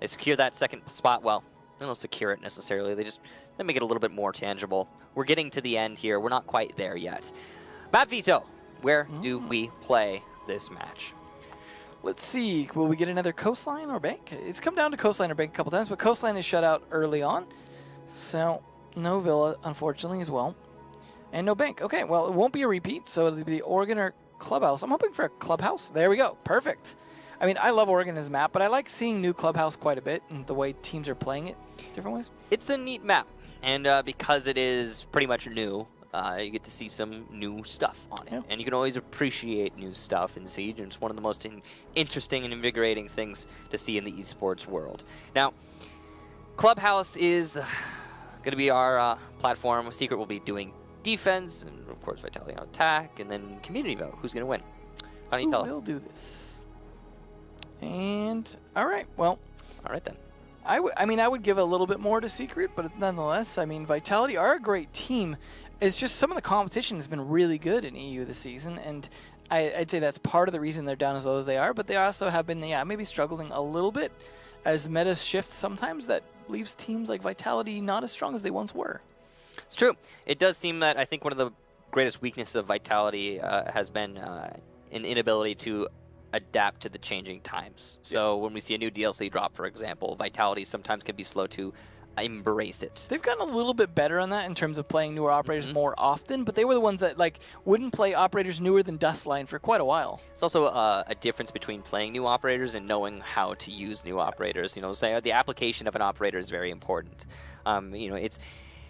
They secure that second spot. Well, they don't secure it necessarily. They make it a little bit more tangible. We're getting to the end here. We're not quite there yet. Map Veto, where do we play this match? Let's see. Will we get another Coastline or Bank? It's come down to Coastline or Bank a couple times, but Coastline is shut out early on. So no Villa, unfortunately, as well. And no Bank. Okay, well, it won't be a repeat, so it'll be Oregon or Clubhouse. I'm hoping for a Clubhouse. There we go. Perfect. I mean, I love Oregon as a map, but I like seeing new Clubhouse quite a bit and the way teams are playing it different ways. It's a neat map, and because it is pretty much new, you get to see some new stuff on it. Yeah. And you can always appreciate new stuff in Siege, and it's one of the most interesting and invigorating things to see in the esports world. Now, Clubhouse is going to be our platform. Secret will be doing defense, and of course Vitality on attack, and then community vote. Who's going to win? Why don't you tell us? We'll do this. And, all right, well. All right, then. I mean, I would give a little bit more to Secret, but nonetheless, I mean, Vitality are a great team. It's just some of the competition has been really good in EU this season, and I'd say that's part of the reason they're down as low as they are, but they also have been, yeah, maybe struggling a little bit as the metas shift sometimes. That leaves teams like Vitality not as strong as they once were. It's true. It does seem that I think one of the greatest weaknesses of Vitality has been an inability to adapt to the changing times. So when we see a new DLC drop, for example, Vitality sometimes can be slow to embrace it. They've gotten a little bit better on that in terms of playing newer operators more often, but they were the ones that like wouldn't play operators newer than Dustline for quite a while. It's also a difference between playing new operators and knowing how to use new operators. You know, say the application of an operator is very important. You know,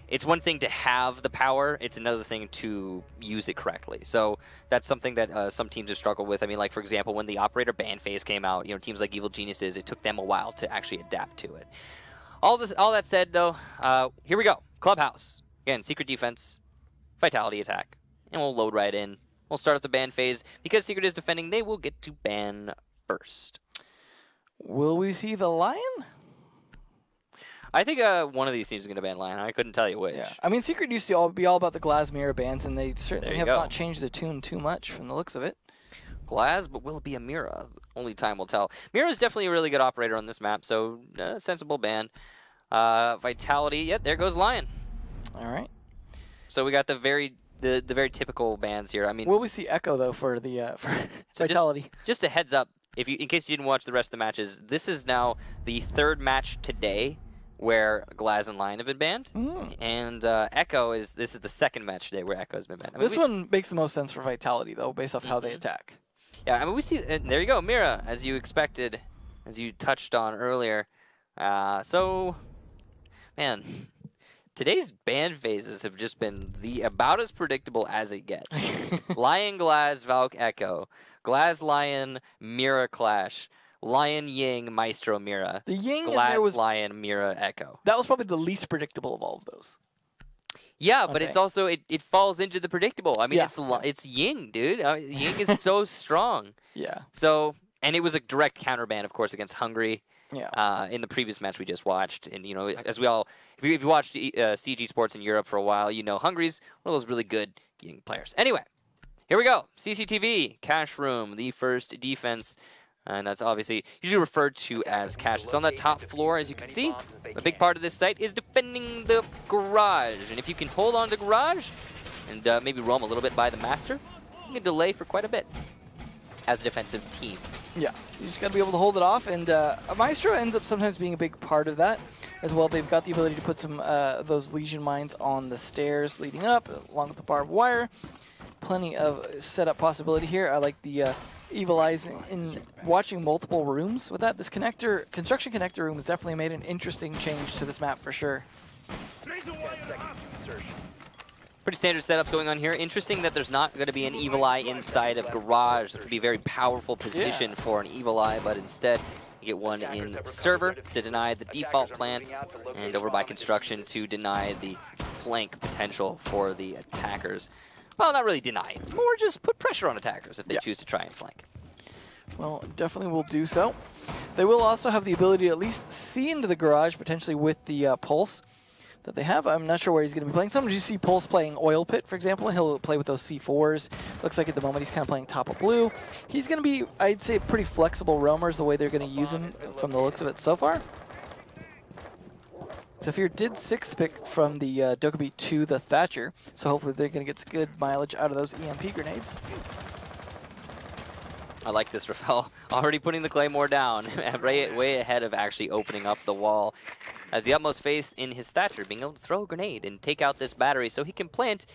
it's one thing to have the power, it's another thing to use it correctly. So that's something that some teams have struggled with. I mean, like, for example, when the operator ban phase came out, you know, teams like Evil Geniuses, it took them a while to actually adapt to it. All that said, though, here we go. Clubhouse. Again, Secret defense, Vitality attack. And we'll load right in. We'll start with the ban phase. Because Secret is defending, they will get to ban first. Will we see the Lion? I think one of these teams is going to ban Lion. I couldn't tell you which. Yeah. I mean, Secret used to be all about the Glaz Mirror bans, and they certainly have not changed the tune too much from the looks of it. Glaz, but will it be a Mira? Only time will tell. Mira is definitely a really good operator on this map, so sensible ban. Vitality, yep, there goes Lion. All right. So we got the very typical bans here. I mean, will we see Echo though for the for so Vitality? Just a heads up, in case you didn't watch the rest of the matches, this is now the third match today where Glaz and Lion have been banned, and Echo this is the second match today where Echo has been banned. I mean, this one makes the most sense for Vitality though, based off how they attack. Yeah, I mean, we see, and there you go, Mira, as you expected, as you touched on earlier. So, man, today's ban phases have just been about as predictable as it gets. Lion, Glaz, Valk, Echo. Glaz, Lion, Mira Clash. Lion, Ying, Maestro, Mira. The Ying Glaz, Lion, Mira, Echo. That was probably the least predictable of all of those. Yeah, but it's also, it falls into the predictable. I mean, it's Ying, dude. Ying is so strong. Yeah. So, and it was a direct counter ban, of course, against Hungary. Yeah. In the previous match we just watched, and you know, as we all, if you watched CG Sports in Europe for a while, you know Hungary's one of those really good Ying players. Anyway, here we go. CCTV, Cash Room, the first defense. And that's obviously usually referred to as cache. It's on the top floor, as you can see. A big part of this site is defending the garage. And if you can hold on to garage and maybe roam a little bit by the master, you can delay for quite a bit as a defensive team. Yeah, you just got to be able to hold it off. And Maestro ends up sometimes being a big part of that as well. They've got the ability to put some those Legion mines on the stairs leading up, along with the barbed wire. Plenty of setup possibility here. I like the Evil Eyes in watching multiple rooms with that. This construction connector room has definitely made an interesting change to this map for sure. Pretty standard setups going on here. Interesting that there's not going to be an Evil Eye inside of garage. That would be a very powerful position for an Evil Eye, but instead you get one in server to deny the default plant, and over by construction to deny the flank potential for the attackers. Well, not really deny, more just put pressure on attackers if they choose to try and flank. Well, definitely will do so. They will also have the ability to at least see into the garage, potentially with the Pulse that they have. I'm not sure where he's going to be playing. Sometimes you see Pulse playing Oil Pit, for example, and he'll play with those C4s. Looks like at the moment he's kind of playing top of blue. He's going to be, I'd say, pretty flexible roamers the way they're going to use him from the looks of it so far. Zafir did 6th pick from the Dokkaebi to the Thatcher, so hopefully they're going to get some good mileage out of those EMP grenades. I like this, Rafael. Already putting the Claymore down, way ahead of actually opening up the wall. Has the utmost faith in his Thatcher, being able to throw a grenade and take out this battery so he can plant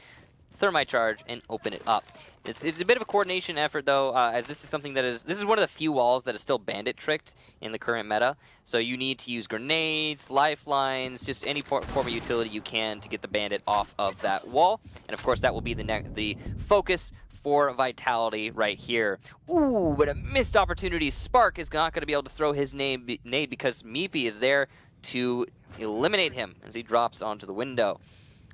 Thermite Charge and open it up. It's a bit of a coordination effort, though, as this is something that this is one of the few walls that is still bandit tricked in the current meta. So you need to use grenades, lifelines, just any form of utility you can to get the bandit off of that wall. And of course, that will be the focus for Vitality right here. Ooh, but a missed opportunity. Spark is not going to be able to throw his nade because Meepy is there to eliminate him as he drops onto the window.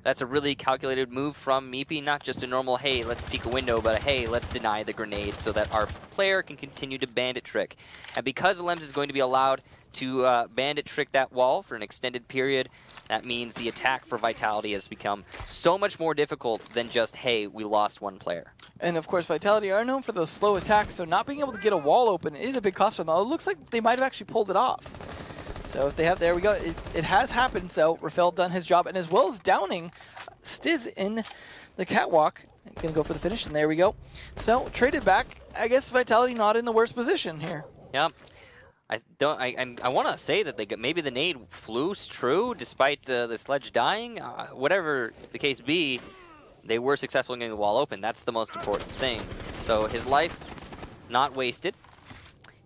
That's a really calculated move from Meepy, not just a normal, hey, let's peek a window, but a, hey, let's deny the grenade so that our player can continue to bandit trick. And because Lems is going to be allowed to bandit trick that wall for an extended period, that means the attack for Vitality has become so much more difficult than just, hey, we lost one player. And of course, Vitality are known for those slow attacks, so not being able to get a wall open is a big cost for them. It looks like they might have actually pulled it off. So if they have, there we go. It has happened, so Rafael done his job, and as well as downing Stiz in the catwalk. Gonna go for the finish, and there we go. So traded back. I guess Vitality not in the worst position here. Yeah. I want to say that maybe the nade flew true despite the sledge dying. Whatever the case be, they were successful in getting the wall open. That's the most important thing. So his life not wasted.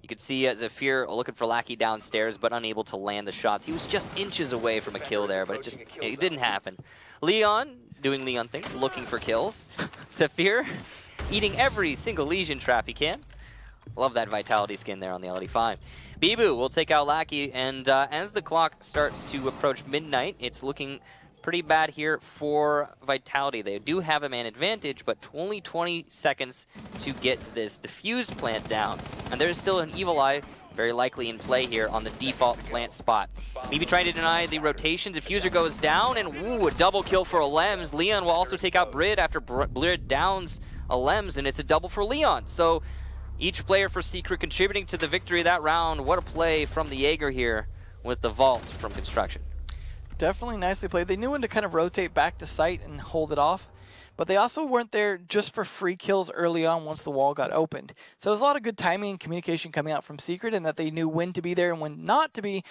You could see Zafir looking for Lackey downstairs, but unable to land the shots. He was just inches away from a kill there, but it didn't happen. Leon doing Leon things, looking for kills. Zafir eating every single Legion trap he can. Love that Vitality skin there on the LD5. Bibu will take out Lackey, and as the clock starts to approach midnight, it's looking pretty bad here for Vitality. They do have a man advantage, but only 20 seconds to get this defused plant down. And there's still an Evil Eye very likely in play here on the default plant spot. Maybe trying to deny the rotation. Diffuser goes down, and ooh, a double kill for a Lems. Leon will also take out Brid after Brid downs a Lems, and it's a double for Leon. So each player for Secret contributing to the victory of that round. What a play from the Jaeger here with the vault from Construction. Definitely nicely played. They knew when to kind of rotate back to site and hold it off, but they also weren't there just for free kills early on once the wall got opened. So there's a lot of good timing and communication coming out from Secret, and that they knew when to be there and when not to be,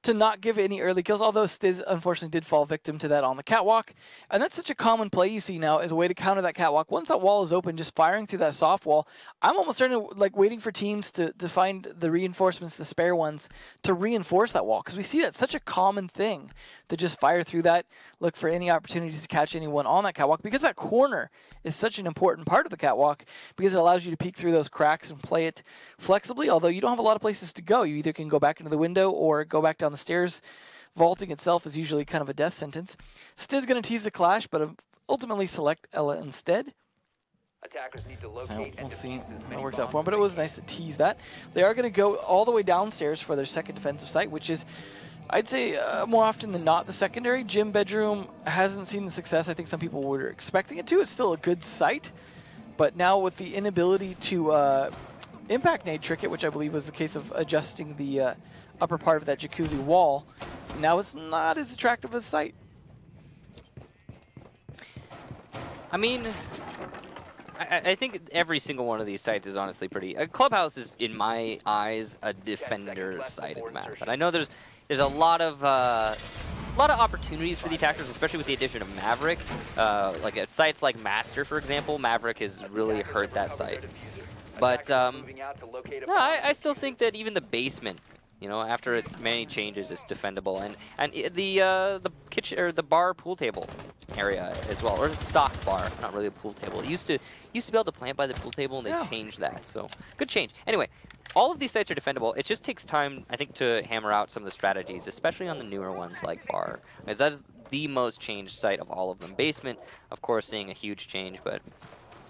to not give any early kills, although Stiz unfortunately did fall victim to that on the catwalk. And that's such a common play you see now as a way to counter that catwalk. Once that wall is open, just firing through that soft wall, I'm almost starting to like waiting for teams to find the reinforcements, the spare ones, to reinforce that wall. Because we see that's such a common thing, to just fire through that, look for any opportunities to catch anyone on that catwalk, because that corner is such an important part of the catwalk, because it allows you to peek through those cracks and play it flexibly, although you don't have a lot of places to go. You either can go back into the window or go back down the stairs. Vaulting itself is usually kind of a death sentence. Stiz going to tease the clash, but ultimately select Ella instead. Attackers need to locate, so we'll see how it works out for them, but it was nice to tease that. They are going to go all the way downstairs for their second defensive site, which is, I'd say, more often than not, the secondary. Gym bedroom hasn't seen the success I think some people were expecting it to. It's still a good site, but now with the inability to impact nade trick it, which I believe was the case of adjusting the upper part of that jacuzzi wall, now it's not as attractive a site. I mean, I think every single one of these sites is honestly pretty. Clubhouse is, in my eyes, a defender site in the map, but I know there's a lot of opportunities for the attackers, especially with the addition of Maverick. Like at sites like Master, for example, Maverick has really hurt that site. But no, I still think that even the basement, you know, after its many changes, is defendable, and the kitchen or the bar pool table area as well, or stock bar, not really a pool table. It used to be able to plant by the pool table, and they changed that, so good change. Anyway, all of these sites are defendable. It just takes time, I think, to hammer out some of the strategies, especially on the newer ones like bar, because that is the most changed site of all of them. Basement, of course, seeing a huge change, but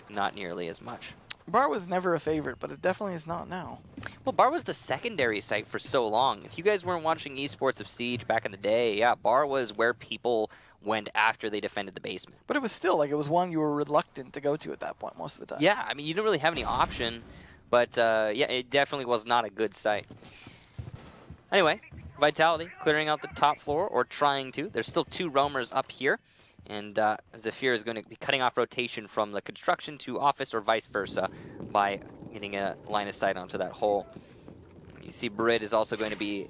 not nearly as much. Bar was never a favorite, but it definitely is not now. Well, Bar was the secondary site for so long. If you guys weren't watching esports of Siege back in the day, yeah, Bar was where people went after they defended the basement. But it was still, like, it was one you were reluctant to go to at that point most of the time. Yeah, I mean, you didn't really have any option, but yeah, it definitely was not a good site. Anyway, Vitality clearing out the top floor, or trying to. There's still 2 roamers up here. And Zephyr is going to be cutting off rotation from the construction to office or vice versa by getting a line of sight onto that hole. You see Brid is also going to be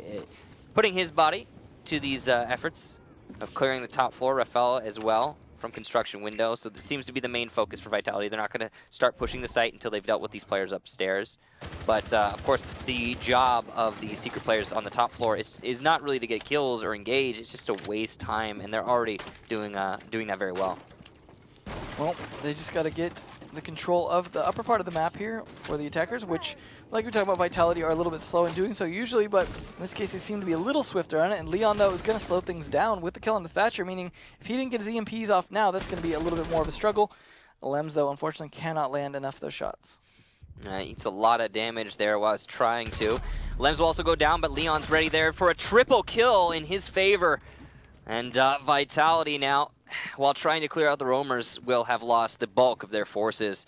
putting his body to these efforts of clearing the top floor. Rafael as well from construction window. So this seems to be the main focus for Vitality. They're not going to start pushing the site until they've dealt with these players upstairs. But of course, the job of the secret players on the top floor is not really to get kills or engage. It's just to waste time, and they're already doing that very well. Well, they just got to get the control of the upper part of the map here for the attackers, which, like we talked about, Vitality are a little bit slow in doing so usually, but in this case they seem to be a little swifter on it, and Leon, though, is going to slow things down with the kill on the Thatcher, meaning if he didn't get his EMPs off now, that's going to be a little bit more of a struggle. Lems, though, unfortunately cannot land enough of those shots. Eats a lot of damage there while I was trying to. Lems will also go down, but Leon's ready there for a triple kill in his favor. And Vitality now, while trying to clear out the roamers, will have lost the bulk of their forces.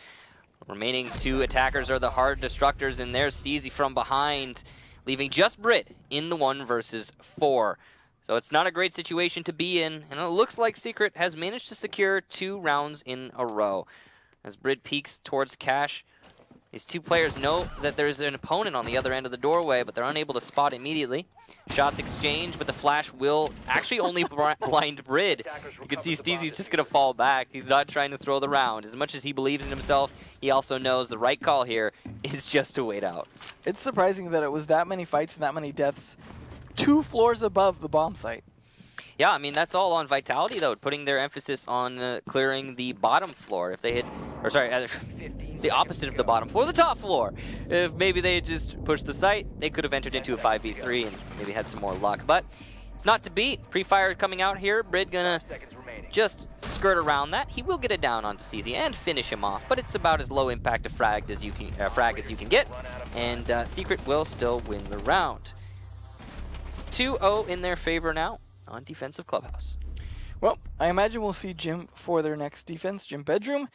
Remaining 2 attackers are the hard destructors, and there's Steezy from behind, leaving just Brit in the 1 versus 4. So it's not a great situation to be in, and it looks like Secret has managed to secure 2 rounds in a row. As Brit peeks towards Cash, these 2 players know that there's an opponent on the other end of the doorway, but they're unable to spot immediately. Shots exchange, but the flash will actually only blind Brid. You can see Steezy's just going to fall back. He's not trying to throw the round. As much as he believes in himself, he also knows the right call here is just to wait out. It's surprising that it was that many fights and that many deaths 2 floors above the bomb site. Yeah, I mean, that's all on Vitality, though, putting their emphasis on clearing the bottom floor. If they had, or sorry, the opposite of the bottom floor, the top floor. If maybe they had just pushed the site, they could have entered into a 5v3 and maybe had some more luck. But it's not to beat. Pre-fire coming out here. Brid gonna just skirt around that. He will get it down onto CZ and finish him off, but it's about as low impact of frag as you can get, and Secret will still win the round. 2-0 in their favor now on defensive clubhouse. Well, I imagine we'll see Jim for their next defense, Jim Bedroom.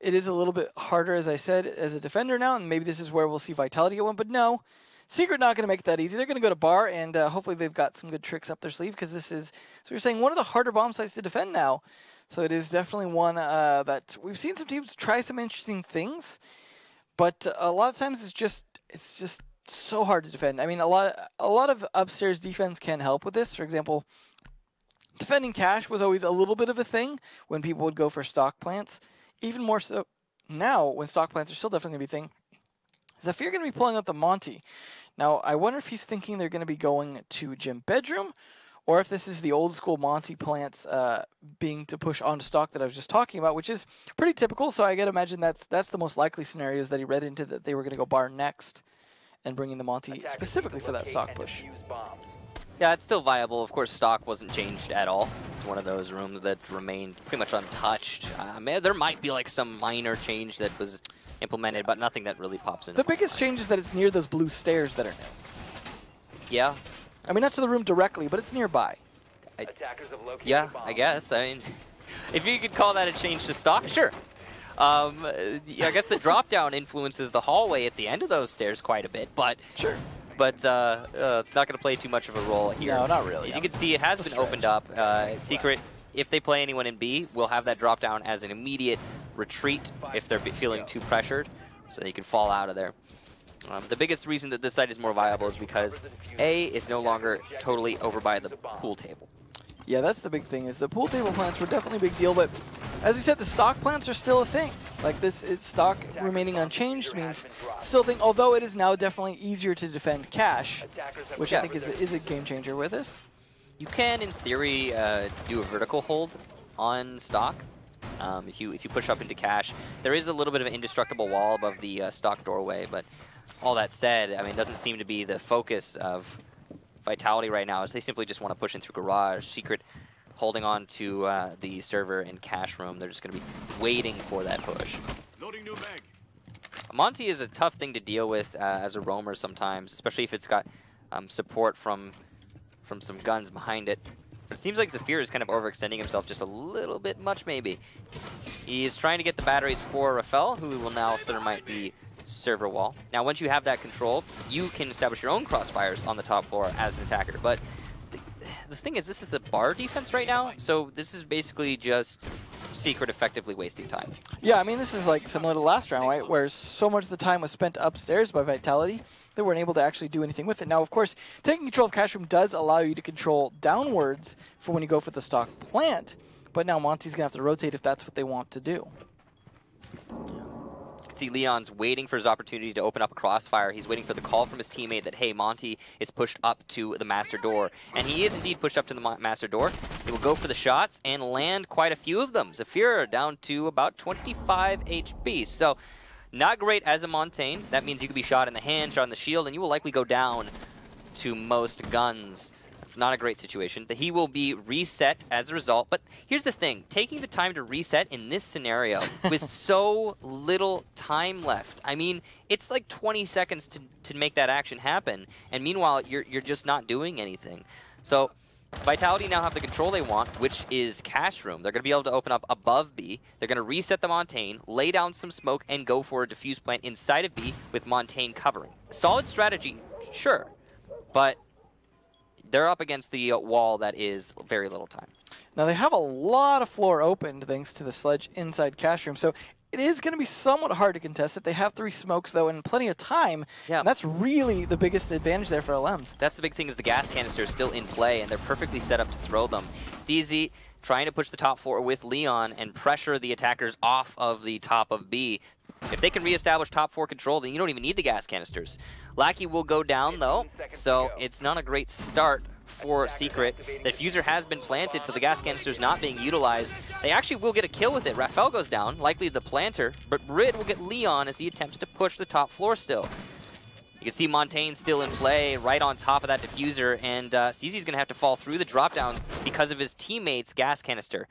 It is a little bit harder, as I said, as a defender now, and maybe this is where we'll see Vitality get one, but no. Secret not going to make it that easy. They're going to go to bar, and hopefully they've got some good tricks up their sleeve, because this is, so we're saying, one of the harder bomb sites to defend now. So it is definitely one that we've seen some teams try some interesting things, but a lot of times it's just so hard to defend. I mean, a lot of upstairs defense can help with this. For example, defending cash was always a little bit of a thing when people would go for stock plants. Even more so now, when stock plants are still definitely going to be a thing. Zephyr going to be pulling out the Monty. Now, I wonder if he's thinking they're going to be going to Gym Bedroom, or if this is the old school Monty plants being to push onto stock that I was just talking about, which is pretty typical. So I got to imagine that's the most likely scenarios that he read into, that they were going to go bar next and bringing the Monty specifically for that stock push. Yeah, it's still viable. Of course, stock wasn't changed at all. It's one of those rooms that remained pretty much untouched. There might be like some minor change that was implemented, but nothing that really pops in. The biggest change is that it's near those blue stairs that are new. Yeah. I mean, not to the room directly, but it's nearby. Yeah, I guess. I mean, if you could call that a change to stock, sure. I guess the drop-down influences the hallway at the end of those stairs quite a bit, but sure. But it's not going to play too much of a role here. No, not really. As you can see, it has been opened up. Secret, if they play anyone in B, will have that drop down as an immediate retreat if they're feeling too pressured, so they can fall out of there. The biggest reason that this site is more viable is because A is no longer totally over by the pool table. Yeah, that's the big thing, is the pool table plants were definitely a big deal, but as we said, the stock plants are still a thing. Like this, it's stock remaining unchanged means still a thing, although it is now definitely easier to defend cash, which I think is a game changer with this. You can, in theory, do a vertical hold on stock. If you push up into cash, there is a little bit of an indestructible wall above the stock doorway, but all that said, I mean, it doesn't seem to be the focus of Vitality right now, as they simply just want to push in through garage. Secret holding on to the server and cash room. They're just going to be waiting for that push. Loading new mag. Monty is a tough thing to deal with as a roamer sometimes, especially if it's got support from some guns behind it. But it seems like Zephyr is kind of overextending himself just a little bit much, maybe. He's trying to get the batteries for Rafael, who will now thermite the server wall. Now, once you have that control, you can establish your own crossfires on the top floor as an attacker. But the thing is, this is a bar defense right now, so this is basically just Secret effectively wasting time. Yeah, I mean, this is like similar to last round, right? Where so much of the time was spent upstairs by Vitality, they weren't able to actually do anything with it. Now, of course, taking control of Cash Room does allow you to control downwards for when you go for the stock plant, but now Monty's going to have to rotate if that's what they want to do. You can see Leon's waiting for his opportunity to open up a crossfire. He's waiting for the call from his teammate that, hey, Monty is pushed up to the master door. And he is indeed pushed up to the master door. He will go for the shots and land quite a few of them. Zafira down to about 25 HP. So not great as a Montaigne. That means you could be shot in the hand, shot in the shield, and you will likely go down to most guns. That's not a great situation. He will be reset as a result. But here's the thing. Taking the time to reset in this scenario with so little time left. I mean, it's like 20 seconds to make that action happen. And meanwhile, you're just not doing anything. So Vitality now have the control they want, which is Cash Room. They're going to be able to open up above B. They're going to reset the Montaigne, lay down some smoke, and go for a defuse plant inside of B with Montaigne covering. Solid strategy, sure. But they're up against the wall that is very little time. Now, they have a lot of floor opened thanks to the sledge inside Cash Room, so it is going to be somewhat hard to contest it. They have 3 smokes, though, and plenty of time. Yeah. And that's really the biggest advantage there for LMs. That's the big thing is the gas canister is still in play, and they're perfectly set up to throw them. Steezy trying to push the top floor with Leon and pressure the attackers off of the top of B. If they can reestablish top 4 control, then you don't even need the gas canisters. Lackey will go down, though, so it's not a great start for Secret. The diffuser has been planted, so the gas canister's not being utilized. They actually will get a kill with it. Raphael goes down, likely the planter, but Brid will get Leon as he attempts to push the top floor still. You can see Montaigne still in play right on top of that diffuser, and Steezy's going to have to fall through the drop-down because of his teammate's gas canister.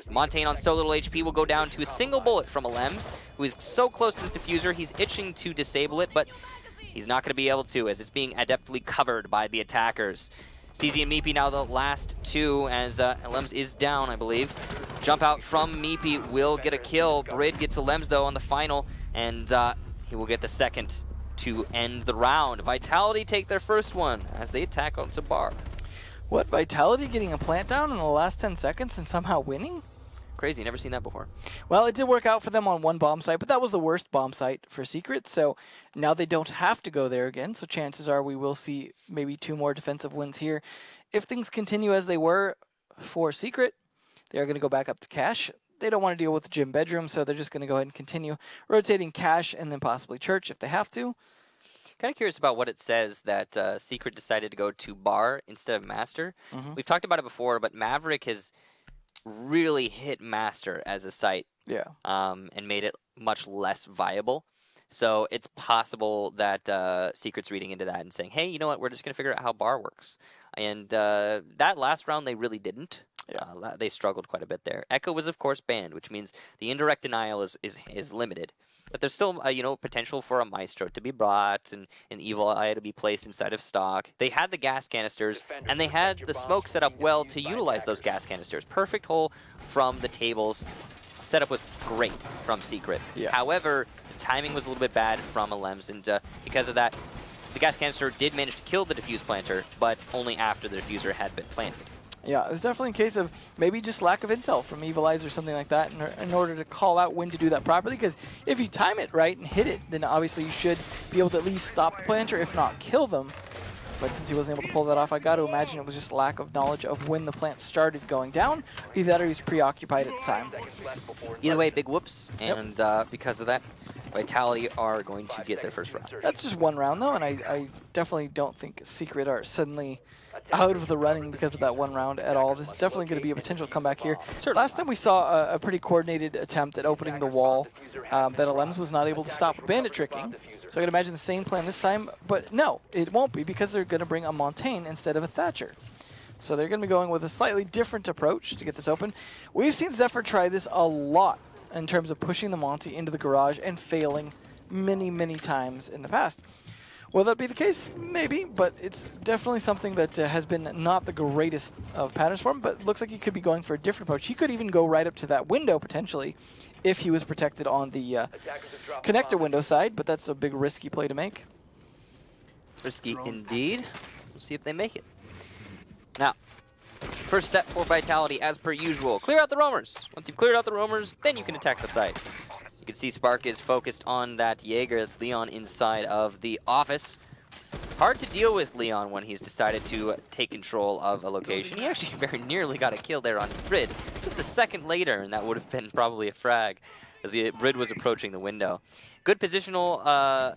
Montaigne on so little HP will go down to a single bullet from Alems, who is so close to this diffuser. He's itching to disable it, but he's not going to be able to as it's being adeptly covered by the attackers. CZ and Meepy now the last 2 as Alems is down, I believe. Jump out from Meepy will get a kill. Brid gets Alems, though, on the final, and he will get the second to end the round. Vitality take their first one as they attack onto Bar. What, Vitality getting a plant down in the last 10 seconds and somehow winning? Crazy, never seen that before. Well, it did work out for them on 1 bomb site, but that was the worst bomb site for Secret, so now they don't have to go there again, so chances are we will see maybe 2 more defensive wins here. If things continue as they were for Secret, they are going to go back up to Cash. They don't want to deal with the gym bedroom, so they're just going to go ahead and continue rotating Cash and then possibly Church if they have to. Kind of curious about what it says that Secret decided to go to Bar instead of Master. We've talked about it before, but Maverick has really hit Master as a site, and made it much less viable. So it's possible that Secret's reading into that and saying, hey, you know what, we're just going to figure out how Bar works. And that last round, they really didn't. They struggled quite a bit there. Echo was, of course, banned, which means the indirect denial is limited. But there's still, potential for a Maestro to be brought and an Evil Eye to be placed inside of stock. They had the gas canisters, and they had the smoke set up well to utilize those gas canisters. Perfect hole from the tables. Setup was great from Secret. However, the timing was a little bit bad from Alems, and because of that, the gas canister did manage to kill the diffuse planter, but only after the diffuser had been planted. Yeah, it was definitely a case of maybe just lack of intel from Evil Eyes or something like that in order to call out when to do that properly, because if you time it right and hit it, then obviously you should be able to at least stop the planter, if not kill them. But since he wasn't able to pull that off, I got to imagine it was just lack of knowledge of when the plant started going down, either that or he was preoccupied at the time. Either way, big whoops, and because of that, Vitality are going to get their first round. That's just 1 round, though, and I definitely don't think Secret are suddenly out of the running because of that 1 round at all. This is definitely going to be a potential comeback here. Last time we saw a pretty coordinated attempt at opening the wall that Alems was not able to stop bandit tricking. So I can imagine the same plan this time, but no, it won't be because they're going to bring a Montaigne instead of a Thatcher. So they're going to be going with a slightly different approach to get this open. We've seen Zephyr try this a lot in terms of pushing the Monty into the garage and failing many, many times in the past. Will that be the case? Maybe, but it's definitely something that has been not the greatest of patterns for him, but it looks like he could be going for a different approach. He could even go right up to that window, potentially, if he was protected on the connector window side, but that's a big risky play to make. Risky indeed. We'll see if they make it. Now, first step for Vitality, as per usual, clear out the roamers. Once you've cleared out the roamers, then you can attack the site. You can see Spark is focused on that Jaeger. That's Leon inside of the office. Hard to deal with Leon when he's decided to take control of a location. He actually very nearly got a kill there on Brid just a second later, and that would have been probably a frag as the Brid was approaching the window. Good positional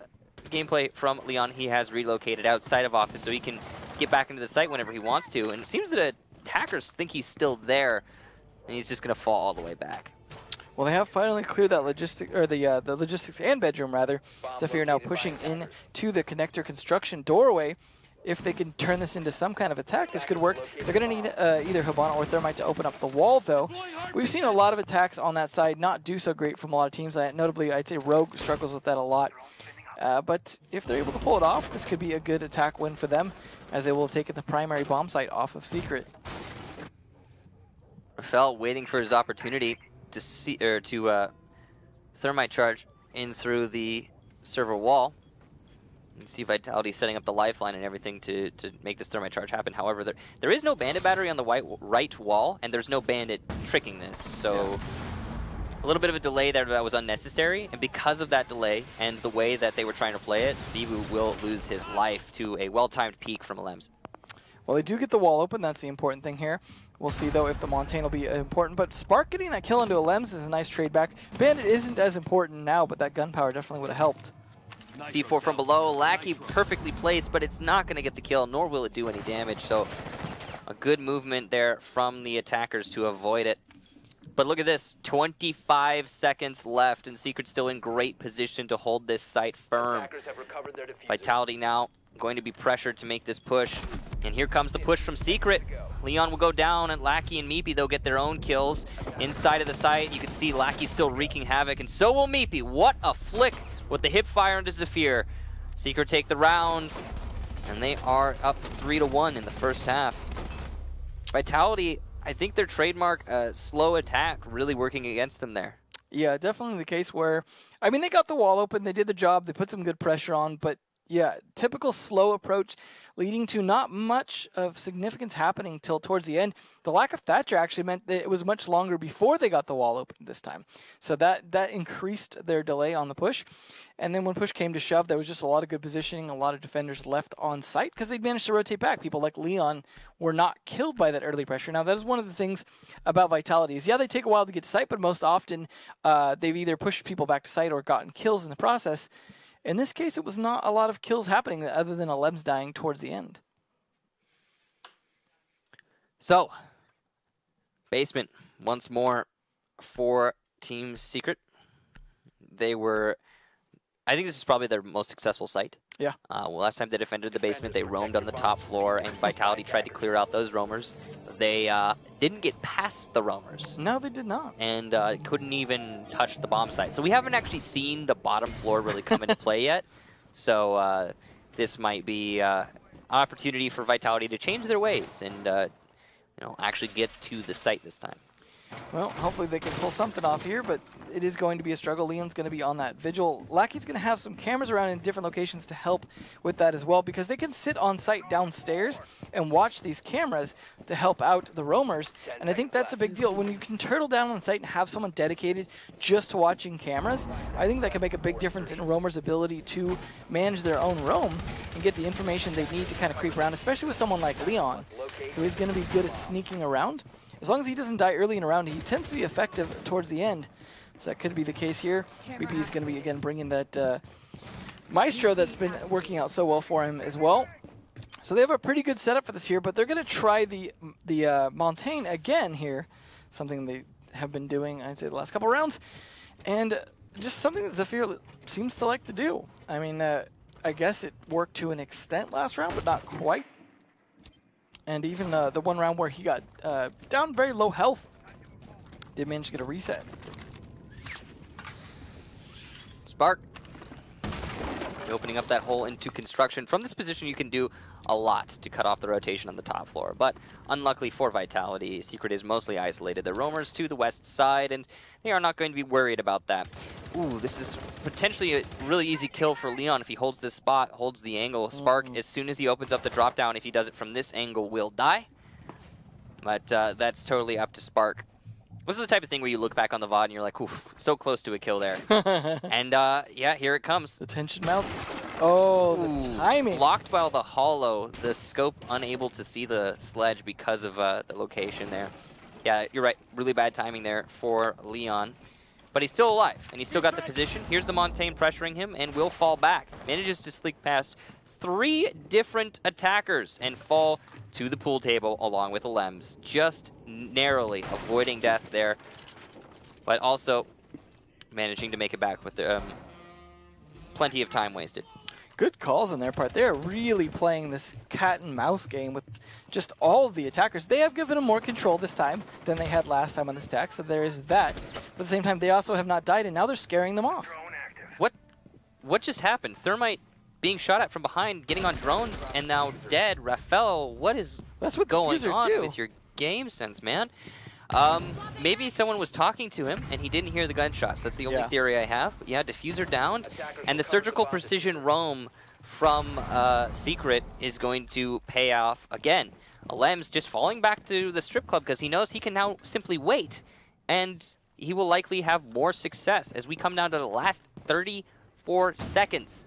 gameplay from Leon. He has relocated outside of office so he can get back into the site whenever he wants to, and it seems that attackers think he's still there, and he's just going to fall all the way back. Well, they have finally cleared that the logistics and bedroom, rather. Zephyr now pushing in to the connector construction doorway. If they can turn this into some kind of attack, this could work. They're going to need either Hibana or Thermite to open up the wall, though. We've seen a lot of attacks on that side not do so great from a lot of teams. Notably, I'd say Rogue struggles with that a lot. But if they're able to pull it off, this could be a good attack win for them, as they will have taken the primary bomb site off of Secret. Rafael waiting for his opportunity to see thermite charge in through the server wall. You can see Vitality setting up the lifeline and everything to make this thermite charge happen. However, there is no bandit battery on the right wall, and there's no bandit tricking this. So a little bit of a delay there that was unnecessary, and because of that delay and the way that they were trying to play it, Bibu will lose his life to a well-timed peek from Alems. Well, they do get the wall open. That's the important thing here. We'll see, though, if the Montaigne will be important. But Spark getting that kill into Alems is a nice trade back. Bandit isn't as important now, but that gunpowder definitely would have helped. C4 from below. Lackey perfectly placed, but it's not going to get the kill, nor will it do any damage. So a good movement there from the attackers to avoid it. But look at this, 25 seconds left, and Secret's still in great position to hold this site firm. Vitality now going to be pressured to make this push. And here comes the push from Secret. Leon will go down, and Lackey and Meepy, they'll get their own kills inside of the site. You can see Lackey still wreaking havoc, and so will Meepy. What a flick with the hip fire into Zephyr. Secret take the round, and they are up 3-1 in the first half. Vitality, I think their trademark slow attack really working against them there. Yeah, definitely the case where, I mean, they got the wall open, they did the job, they put some good pressure on, but yeah, typical slow approach leading to not much of significance happening till towards the end. The lack of Thatcher actually meant that it was much longer before they got the wall open this time. So that increased their delay on the push. And then when push came to shove, there was just a lot of good positioning, a lot of defenders left on site because they'd managed to rotate back. People like Leon were not killed by that early pressure. Now, that is one of the things about Vitality is, yeah, they take a while to get to site, but most often they've either pushed people back to site or gotten kills in the process. In this case, it was not a lot of kills happening other than Alems dying towards the end. So, basement once more for Team Secret. They were, I think this is probably their most successful site. Yeah. Well, last time they defended the basement, they roamed on the top floor, and Vitality tried to clear out those roamers. They didn't get past the roamers. No, they did not. And couldn't even touch the bomb site. So we haven't actually seen the bottom floor really come into play yet. So this might be an opportunity for Vitality to change their ways and actually get to the site this time. Well, hopefully they can pull something off here, but it is going to be a struggle. Leon's going to be on that vigil. Lackey's going to have some cameras around in different locations to help with that as well, because they can sit on site downstairs and watch these cameras to help out the roamers. And I think that's a big deal. When you can turtle down on site and have someone dedicated just to watching cameras, I think that can make a big difference in roamers' ability to manage their own roam and get the information they need to kind of creep around, especially with someone like Leon, who is going to be good at sneaking around. As long as he doesn't die early in a round, he tends to be effective towards the end. So that could be the case here. BP is going to be, again, bringing that Maestro that's been working out so well for him as well. So they have a pretty good setup for this here, but they're going to try the Montaigne again here, something they have been doing, I'd say, the last couple rounds. And just something that Zephyr seems to like to do. I mean, I guess it worked to an extent last round, but not quite. And even the one round where he got down very low health, did manage to get a reset. Spark opening up that hole into construction. From this position, you can do a lot to cut off the rotation on the top floor, but unluckily for Vitality, Secret is mostly isolated. The roamers to the west side, and they are not going to be worried about that. Ooh, this is potentially a really easy kill for Leon if he holds this spot, holds the angle. Spark, as soon as he opens up the drop down, if he does it from this angle, will die. But that's totally up to Spark. This is the type of thing where you look back on the VOD and you're like, oof, so close to a kill there. And yeah, here it comes. The tension mounts. Oh, the timing. Blocked by the hollow. The scope unable to see the sledge because of the location there. Yeah, you're right. Really bad timing there for Leon. But he's still alive, and he's still got the position. Here's the Montaigne pressuring him, and will fall back. Manages to sneak past 3 different attackers and fall to the pool table along with Alems. Just narrowly avoiding death there, but also managing to make it back with plenty of time wasted. Good calls on their part. They're really playing this cat and mouse game with just all of the attackers. They have given them more control this time than they had last time on this attack, so there is that. But at the same time, they also have not died, and now they're scaring them off. What just happened? Thermite being shot at from behind, getting on drones, and now dead. Raphael, what is going on with your game sense, man? Maybe someone was talking to him and he didn't hear the gunshots. That's the only theory I have. But yeah, diffuser down, and the surgical precision roam from Secret is going to pay off again. Alems just falling back to the strip club because he knows he can now simply wait, and he will likely have more success as we come down to the last 34 seconds.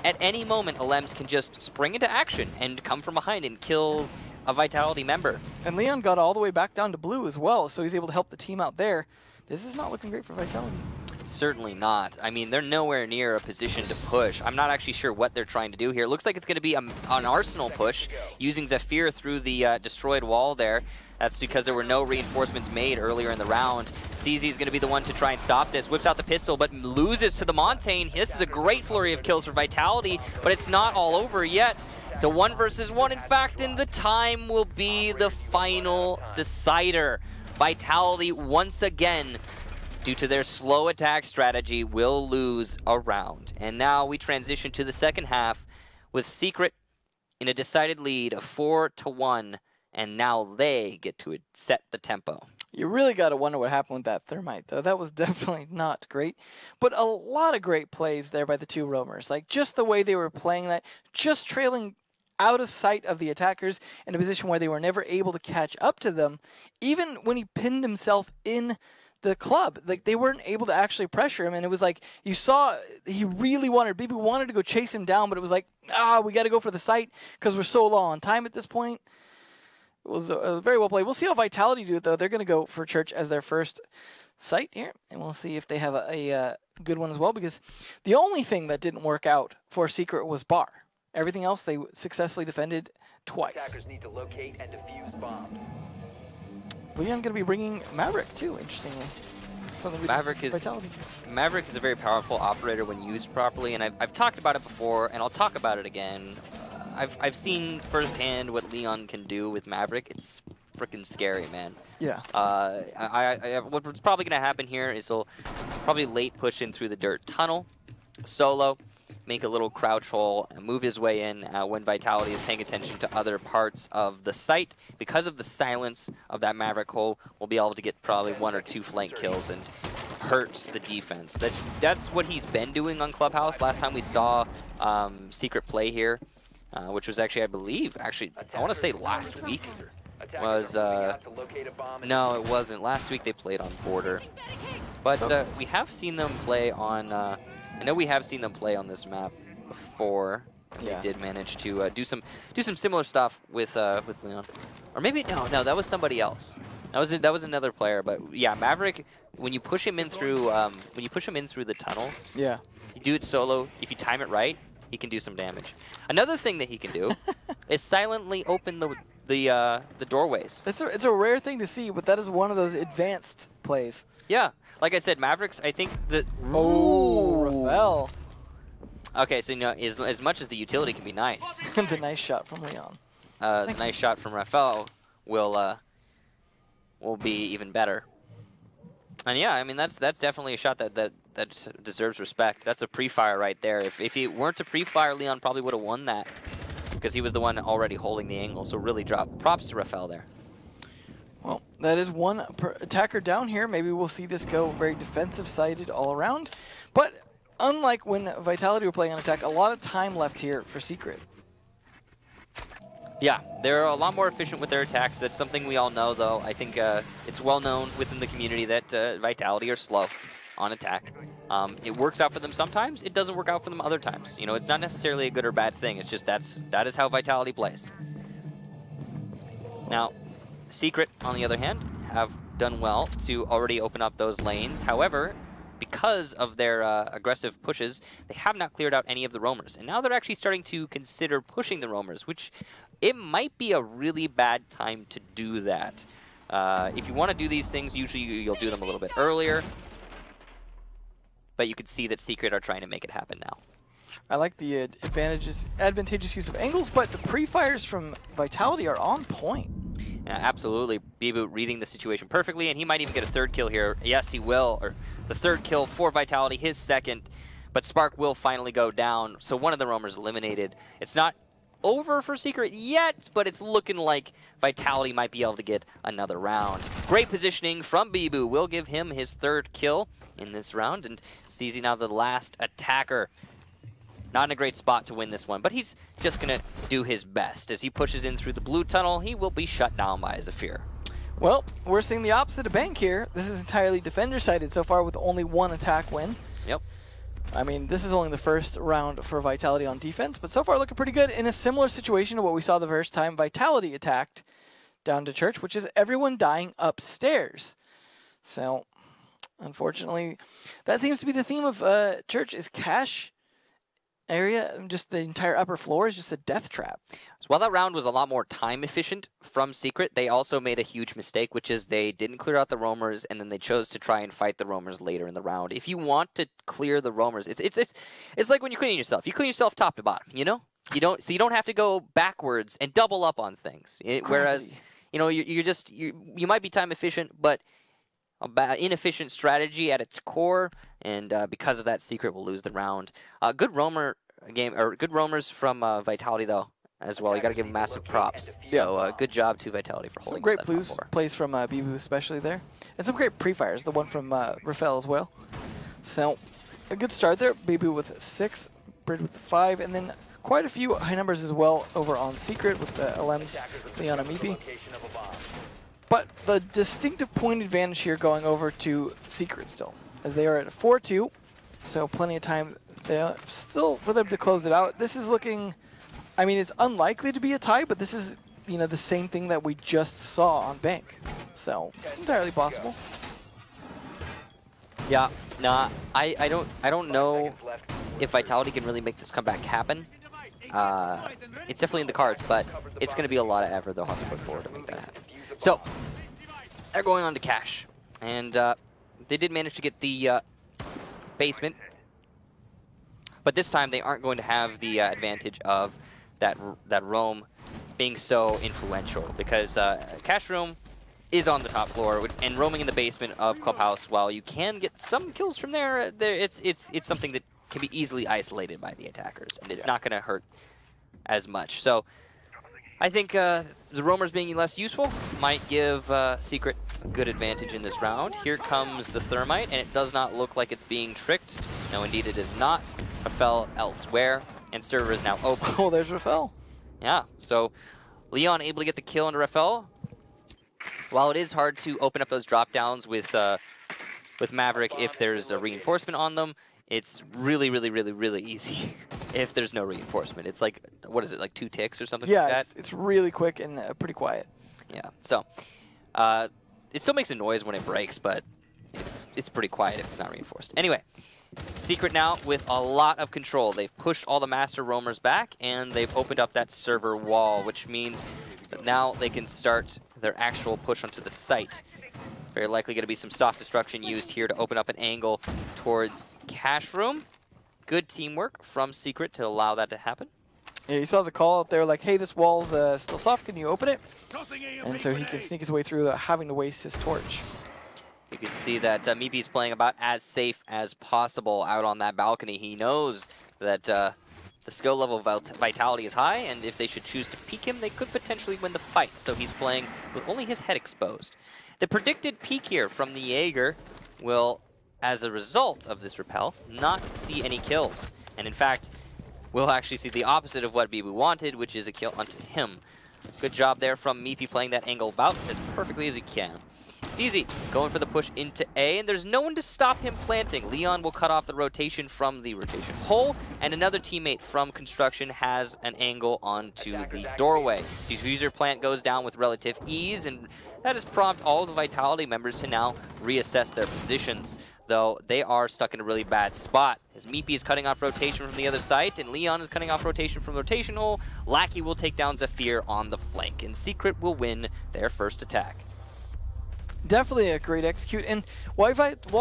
At any moment, Alems can just spring into action and come from behind and kill a Vitality member. And Leon got all the way back down to blue as well, so he's able to help the team out there. This is not looking great for Vitality. Certainly not. I mean, they're nowhere near a position to push. I'm not actually sure what they're trying to do here. It looks like it's going to be an Arsenal push using Zephyr through the destroyed wall there. That's because there were no reinforcements made earlier in the round. Steezy is going to be the one to try and stop this. Whips out the pistol, but loses to the Montaigne. This is a great flurry of kills for Vitality, but it's not all over yet. So 1 versus 1, in fact, and the time will be the final decider. Vitality, once again, due to their slow attack strategy, will lose a round. And now we transition to the second half with Secret in a decided lead of 4-1, and now they get to set the tempo. You really got to wonder what happened with that Thermite, though. That was definitely not great. But a lot of great plays there by the 2 roamers. Like, just the way they were playing that, just trailing out of sight of the attackers in a position where they were never able to catch up to them. Even when he pinned himself in the club, like, they weren't able to actually pressure him, and it was like you saw he really wanted, people wanted to go chase him down, but it was like, we got to go for the site because we're so low on time at this point. It was very well played. We'll see how Vitality do it, though. They're going to go for Church as their first site here, and we'll see if they have a good one as well, because the only thing that didn't work out for Secret was Bar. Everything else they successfully defended twice. Attackers need to locate and defuse bombs. Leon going to be bringing Maverick too, interestingly. Maverick is a very powerful operator when used properly, and I've talked about it before, and I'll talk about it again. I've seen firsthand what Leon can do with Maverick. It's freaking scary, man. Yeah. What's probably going to happen here is he'll probably late push in through the dirt tunnel, solo, make a little crouch hole, and move his way in when Vitality is paying attention to other parts of the site. Because of the silence of that Maverick hole, we'll be able to get probably 1 or 2 flank kills and hurt the defense. That's what he's been doing on Clubhouse. Last time we saw Secret play here, which was actually, I believe, I want to say last week, was, no, it wasn't. Last week they played on Border. But we have seen them play on, I know we have seen them play on this map before. They did manage to do some similar stuff with Leon, or maybe no, that was somebody else. That was another player. But yeah, Maverick, when you push him in through the tunnel, you do it solo. If you time it right, he can do some damage. Another thing that he can do is silently open the doorways. It's a rare thing to see, but that is one of those advanced plays. Yeah, like I said, Mavericks, I think that... Oh, Raphael. Okay, so, you know, as much as the utility can be nice. The nice shot from Leon. The nice shot from Raphael will be even better. And yeah, I mean, that's definitely a shot that that deserves respect. That's a pre-fire right there. If he weren't a pre-fire, Leon probably would have won that because he was the one already holding the angle. So really props to Rafael there. Well, that is one attacker down here. Maybe we'll see this go very defensive-sided all around. But unlike when Vitality were playing on attack, a lot of time left here for Secret. Yeah, they're a lot more efficient with their attacks. That's something we all know, though. I think it's well known within the community that Vitality are slow on attack. It works out for them sometimes. It doesn't work out for them other times. You know, it's not necessarily a good or bad thing. It's just that is how Vitality plays. Now, Secret, on the other hand, have done well to already open up those lanes. However, because of their aggressive pushes, they have not cleared out any of the roamers. And now they're actually starting to consider pushing the roamers, which it might be a really bad time to do that. If you want to do these things, usually you'll do them a little bit earlier. But you can see that Secret are trying to make it happen now. I like the advantageous use of angles, but the pre-fires from Vitality are on point. Yeah, absolutely. Bibu reading the situation perfectly, and he might even get a third kill here. Yes, he will. Or the third kill for Vitality, his second. But Spark will finally go down, so one of the roamers eliminated. It's not over for Secret yet, but it's looking like Vitality might be able to get another round. Great positioning from Bibu will give him his third kill in this round, and CZ now the last attacker. Not in a great spot to win this one, but he's just going to do his best. As he pushes in through the blue tunnel, he will be shut down by Zafir. Well, we're seeing the opposite of Bank here. This is entirely defender-sided so far with only one attack win. Yep. I mean, this is only the first round for Vitality on defense, but so far looking pretty good in a similar situation to what we saw the first time Vitality attacked down to Church, which is everyone dying upstairs. So, unfortunately, that seems to be the theme of Church is cache area, just the entire upper floor is just a death trap. So while that round was a lot more time efficient from Secret, they also made a huge mistake, which is they didn't clear out the roamers, and then they chose to try and fight the roamers later in the round. If you want to clear the roamers, it's like when you're cleaning yourself. You clean yourself top to bottom, you know? You don't have to go backwards and double up on things. Whereas, you know, you might be time efficient, but inefficient strategy at its core, and because of that, Secret will lose the round. Good roamer game, or good roamers from Vitality though as well. You got to give them massive props. So good job to Vitality for holding. Some great plays from Bibu especially there, and some great pre-fires. The one from Rafael as well. So a good start there. Bibu with 6, Brid with 5, and then quite a few high numbers as well over on Secret with the LMs, Leon and Meepy. But the distinctive point advantage here going over to Secret still, as they are at 4-2, so plenty of time there still for them to close it out. This is looking, I mean, it's unlikely to be a tie, but this is, you know, the same thing that we just saw on Bank, so it's entirely possible. Yeah, nah, I don't know if Vitality can really make this comeback happen. It's definitely in the cards, but it's going to be a lot of effort they'll have to put forward to make that happen. So, they're going on to cash, and they did manage to get the basement, but this time they aren't going to have the advantage of that roam being so influential, because cash room is on the top floor, and roaming in the basement of Clubhouse, while you can get some kills from there, it's something that can be easily isolated by the attackers, and it's not going to hurt as much. So, I think the roamers being less useful might give Secret a good advantage in this round. Here comes the Thermite, and it does not look like it's being tricked. No, indeed it is not. Rafael elsewhere, and server is now open. Oh, there's Rafael. Yeah, so Leon able to get the kill onto Rafael. While it is hard to open up those drop downs with Maverick if there's a reinforcement on them, it's really, really, really, really easy if there's no reinforcement. It's like, what is it, like 2 ticks or something like that? Yeah, it's really quick and pretty quiet. Yeah, so it still makes a noise when it breaks, but it's pretty quiet if it's not reinforced. Anyway, Secret now with a lot of control. They've pushed all the master roamers back, and they've opened up that server wall, which means that now they can start their actual push onto the site. Very likely going to be some soft destruction used here to open up an angle towards cash room. Good teamwork from Secret to allow that to happen. Yeah, you saw the call out there like, hey, this wall's still soft, can you open it? And so he can sneak his way through without having to waste his torch. You can see that Meepy's playing about as safe as possible out on that balcony. He knows that the skill level of Vitality is high, and if they should choose to peek him, they could potentially win the fight. So he's playing with only his head exposed. The predicted peek here from the Jaeger will, as a result of this repel, not see any kills. And in fact, we'll actually see the opposite of what Bibu wanted, which is a kill onto him. Good job there from Meepy playing that angle about as perfectly as he can. Steezy going for the push into A, and there's no one to stop him planting. Leon will cut off the rotation from the rotation hole, and another teammate from construction has an angle onto the doorway. Diffuser plant goes down with relative ease, and that has prompted all the Vitality members to now reassess their positions, though they are stuck in a really bad spot. As Meepy is cutting off rotation from the other site, and Leon is cutting off rotation from the rotation hole, Lackey will take down Zephyr on the flank, and Secret will win their first attack. Definitely a great execute, and while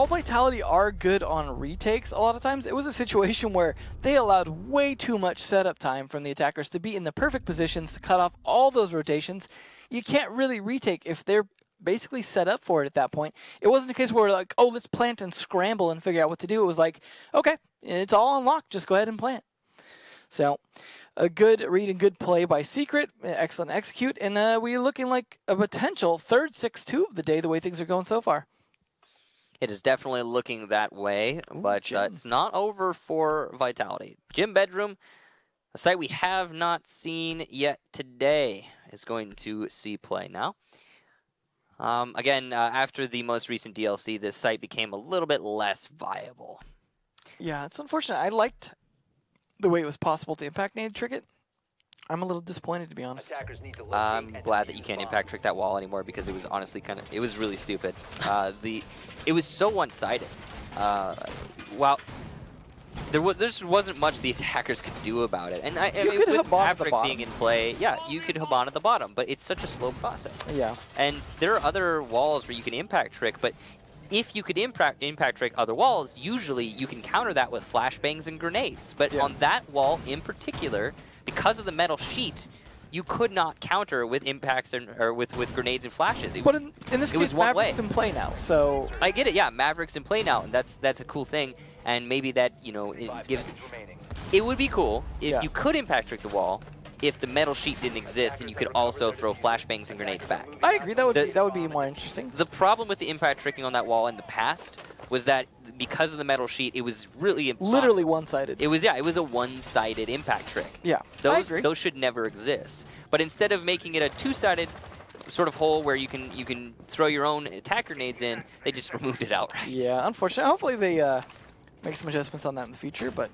Vitality are good on retakes, a lot of times it was a situation where they allowed way too much setup time from the attackers to be in the perfect positions to cut off all those rotations. You can't really retake if they're basically set up for it at that point. It wasn't a case where we're like, oh, let's plant and scramble and figure out what to do. It was like, okay, it's all unlocked, just go ahead and plant. So a good read and good play by Secret, excellent execute, and we're looking like a potential third 6-2 of the day, the way things are going so far. It is definitely looking that way, but it's not over for Vitality. Gym Bedroom, a site we have not seen yet today, is going to see play now. Again, after the most recent DLC, this site became a little bit less viable. Yeah, it's unfortunate. I liked the way it was possible to impact nade trick it. I'm a little disappointed, to be honest. I'm glad that you can't impact trick that wall anymore, because it was honestly it was really stupid. It was so one-sided. Well, there just wasn't much the attackers could do about it. And I mean, with Maverick being in play, yeah, you could Habana at the bottom, but it's such a slow process. Yeah. And there are other walls where you can impact trick, but if you could impact trick other walls, usually you can counter that with flashbangs and grenades. But on that wall in particular, because of the metal sheet, you could not counter with impacts or with grenades and flashes. But in this case, Maverick's in play now, so I get it. Yeah, Maverick's in play now, and that's a cool thing. And maybe that, you know, it gives. It would be cool if you could impact trick the wall, if the metal sheet didn't exist, and you could also throw flashbangs and grenades back. I agree. That would be more interesting. The problem with the impact tricking on that wall in the past was that because of the metal sheet, it was really impossible. Literally one-sided. It was a one-sided impact trick. Yeah, I agree. Those should never exist. But instead of making it a two-sided sort of hole where you can throw your own attack grenades in, they just removed it outright. Yeah, unfortunately. Hopefully they make some adjustments on that in the future, but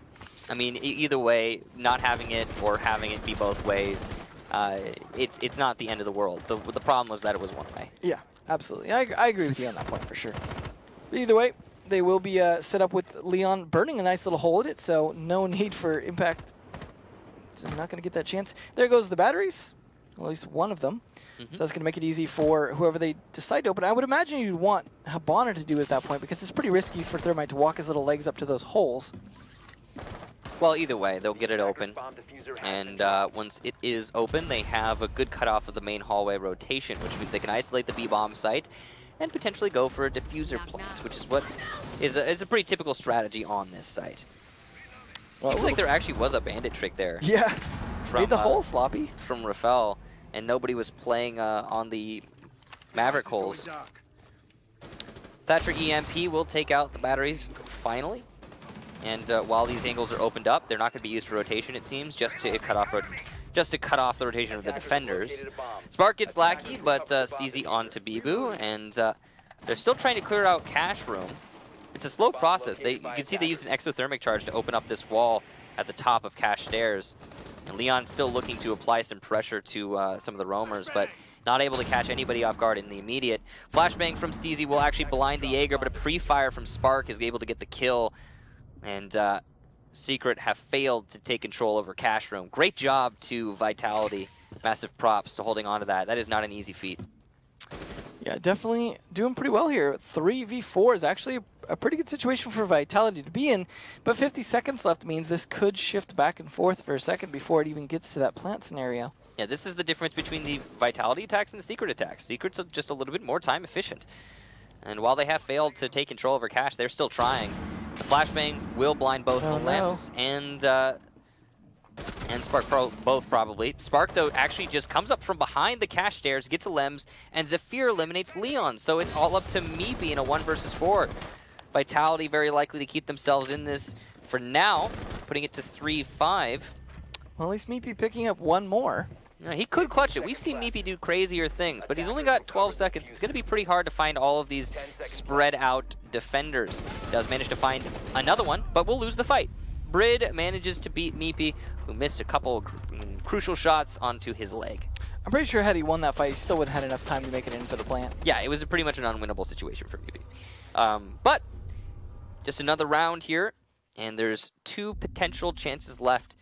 I mean, either way, not having it or having it be both ways, it's not the end of the world. The problem was that it was one way. Yeah, absolutely. I agree with you on that point for sure. But either way, they will be set up with Leon burning a nice little hole in it, so no need for impact. So I'm not going to get that chance. There goes the batteries, well, at least one of them. So that's going to make it easy for whoever they decide to open. I would imagine you'd want Habana to do at that point, because it's pretty risky for Thermite to walk his little legs up to those holes. Well, either way, they'll get it open, and once it is open, they have a good cutoff of the main hallway rotation, which means they can isolate the B-bomb site and potentially go for a diffuser plant, which is what is a pretty typical strategy on this site. Seems like there actually was a bandit trick there. Yeah, made the hole sloppy. From Rafael, and nobody was playing on the Maverick holes. Thatcher EMP will take out the batteries finally. And while these angles are opened up, they're not going to be used for rotation, it seems, just to cut off the rotation of the defenders. Spark gets Lackey, but Steezy on to Bibu, and they're still trying to clear out cash room. It's a slow process. You can see they used an exothermic charge to open up this wall at the top of cash stairs. And Leon's still looking to apply some pressure to some of the roamers, but not able to catch anybody off guard in the immediate. Flashbang from Steezy will actually blind the Jaeger, but a pre-fire from Spark is able to get the kill. And Secret have failed to take control over cash room. Great job to Vitality. Massive props to holding on to that. That is not an easy feat. Yeah, definitely doing pretty well here. 3v4 is actually a pretty good situation for Vitality to be in, but 50 seconds left means this could shift back and forth for a second before it even gets to that plant scenario. Yeah, this is the difference between the Vitality attacks and the Secret attacks. Secret's just a little bit more time efficient. And while they have failed to take control over cache, they're still trying. The flashbang will blind both the Lems and Spark both probably. Spark, though, actually just comes up from behind the cache stairs, gets a Lems, and Zephyr eliminates Leon. So it's all up to Meepy in a 1 versus 4. Vitality very likely to keep themselves in this for now, putting it to 3-5. Well, at least Meepy picking up one more. Yeah, he could clutch it. We've seen Meepy do crazier things, but he's only got 12 seconds. It's going to be pretty hard to find all of these spread out defenders. Does manage to find another one, but will lose the fight. Brid manages to beat Meepy, who missed a couple crucial shots onto his leg. I'm pretty sure had he won that fight, he still would have had enough time to make it in for the plant. Yeah, it was pretty much an unwinnable situation for Meepy. But just another round here, and there's 2 potential chances left.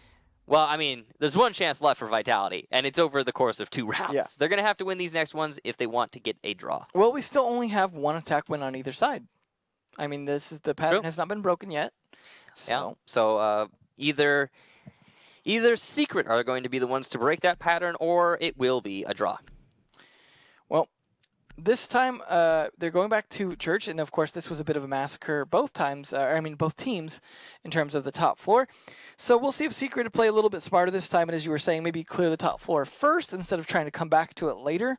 Well, I mean, there's 1 chance left for Vitality, and it's over the course of 2 rounds. Yeah. They're going to have to win these next ones if they want to get a draw. Well, we still only have 1 attack win on either side. I mean, the pattern has not been broken yet. So. Yeah. So either Secret are going to be the ones to break that pattern, or it will be a draw. Well, this time they're going back to Church, and of course this was a bit of a massacre both times. Both teams in terms of the top floor. So we'll see if Secret to play a little bit smarter this time, and as you were saying, maybe clear the top floor first instead of trying to come back to it later.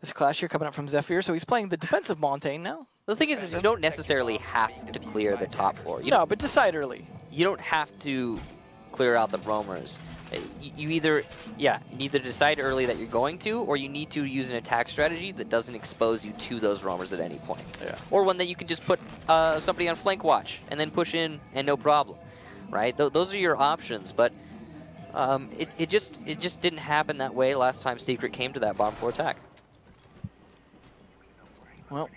This clash here coming up from Zephyr, so he's playing the defensive Montaigne now. The thing is you don't necessarily have to clear the top floor. No, but decide early. You don't have to clear out the roamers. You either decide early that you're going to, or you need to use an attack strategy that doesn't expose you to those roamers at any point. Yeah. Or one that you can just put somebody on flank watch and then push in and no problem, right? Those are your options, but it just didn't happen that way last time Secret came to that bottom floor attack. Well,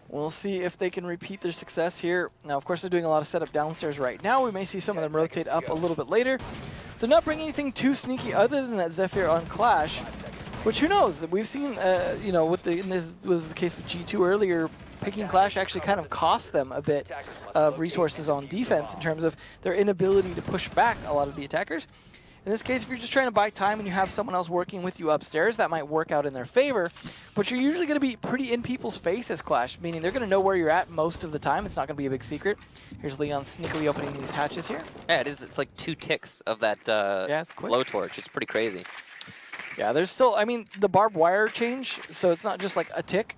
we'll see if they can repeat their success here. Now, of course, they're doing a lot of setup downstairs right now. We may see some of them rotate up a little bit later. They're not bringing anything too sneaky other than that Zephyr on Clash, which who knows? We've seen, this was the case with G2 earlier, picking Clash actually kind of cost them a bit of resources on defense in terms of their inability to push back a lot of the attackers. In this case, if you're just trying to buy time and you have someone else working with you upstairs, that might work out in their favor. But you're usually going to be pretty in people's face as Clash, meaning they're going to know where you're at most of the time. It's not going to be a big secret. Here's Leon sneakily opening these hatches here. Yeah, it is. It's like 2 ticks of that blowtorch. It's pretty crazy. Yeah, there's still, I mean, the barbed wire change, so it's not just like a tick.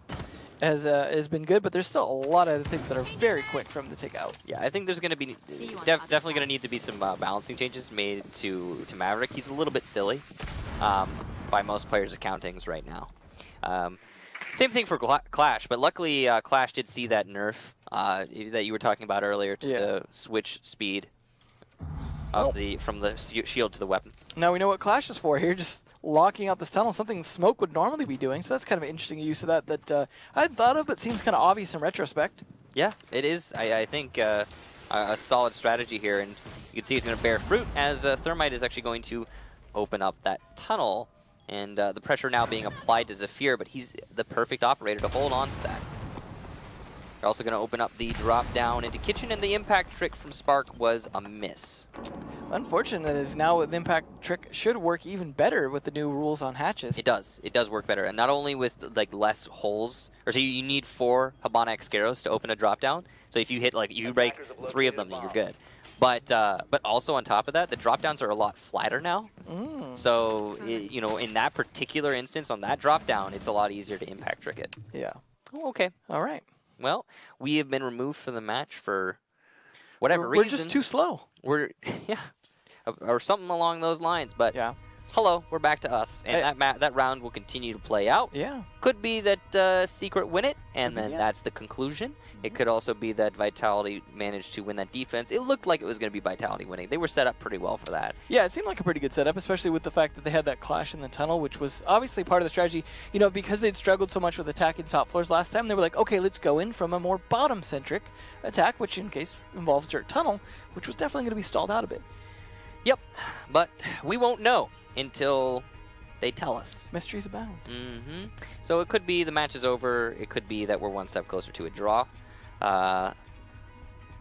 Has been good, but there's still a lot of things that are very quick for him to take out. Yeah, I think there's going to be definitely going to need to be some balancing changes made to Maverick. He's a little bit silly by most players' accountings right now. Same thing for Clash, but luckily Clash did see that nerf that you were talking about earlier to the switch speed of from the shield to the weapon. Now we know what Clash is for here, just locking out this tunnel, something Smoke would normally be doing, so that's kind of an interesting use of that I hadn't thought of, but seems kind of obvious in retrospect. Yeah, it is. I think a solid strategy here, and you can see it's going to bear fruit as Thermite is actually going to open up that tunnel, and the pressure now being applied to Zephyr, but he's the perfect operator to hold on to that. They're also going to open up the drop down into kitchen, and the impact trick from Spark was a miss. Unfortunate is now the impact trick should work even better with the new rules on hatches. It does. It does work better, and not only with like less holes, or so you need 4 Habana Excaros to open a drop down. So if you hit you break 3 of them, then you're good. But also on top of that, the drop downs are a lot flatter now. So in that particular instance, on that drop down, it's a lot easier to impact trick it. Yeah. Oh, okay. All right. Well, we have been removed from the match for whatever reason. We're just too slow. Or something along those lines. But hello, we're back to us, and that round will continue to play out. Yeah. Could be that Secret win it, and then that's the conclusion. It could also be that Vitality managed to win that defense. It looked like it was going to be Vitality winning. They were set up pretty well for that. Yeah, it seemed like a pretty good setup, especially with the fact that they had that clash in the tunnel, which was obviously part of the strategy. You know, because they'd struggled so much with attacking the top floors last time, they were like, okay, let's go in from a more bottom-centric attack, which in case involves dirt tunnel, which was definitely going to be stalled out a bit. Yep, but we won't know until they tell us. Mysteries abound. So it could be the match is over. It could be that we're one step closer to a draw.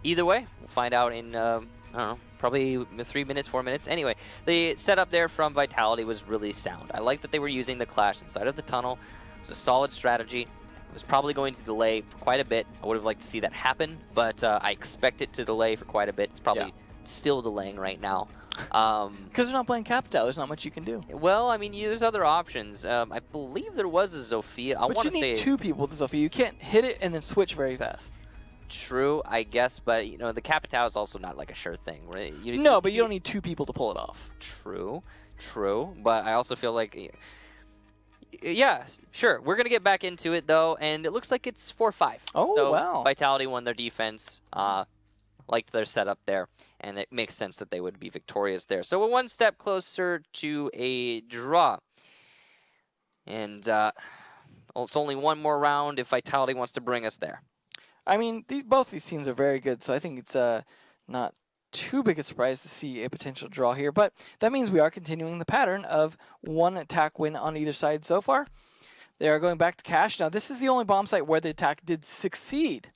Either way, we'll find out in, I don't know, probably 3 minutes, 4 minutes. Anyway, the setup there from Vitality was really sound. I like that they were using the clash inside of the tunnel. It's a solid strategy. It was probably going to delay for quite a bit. I would have liked to see that happen, but I expect it to delay for quite a bit. It's probably still delaying right now. Because they're not playing Capital, there's not much you can do. Well, I mean, there's other options. I believe there was a Zofia. But you need 2 people with the Zofia. You can't hit it and then switch very fast. True, I guess, but you know, the Capital is also not like a sure thing, right? But you don't need 2 people to pull it off. True, but I also feel like, yeah, sure. We're gonna get back into it though, and it looks like it's 4-5. Oh, so wow! Vitality won their defense. Liked their setup there, and it makes sense that they would be victorious there. So we're 1 step closer to a draw, and it's only 1 more round if Vitality wants to bring us there. I mean, both these teams are very good, so I think it's not too big a surprise to see a potential draw here. But that means we are continuing the pattern of 1 attack win on either side so far. They are going back to cash. Now, this is the only bomb site where the attack did succeed.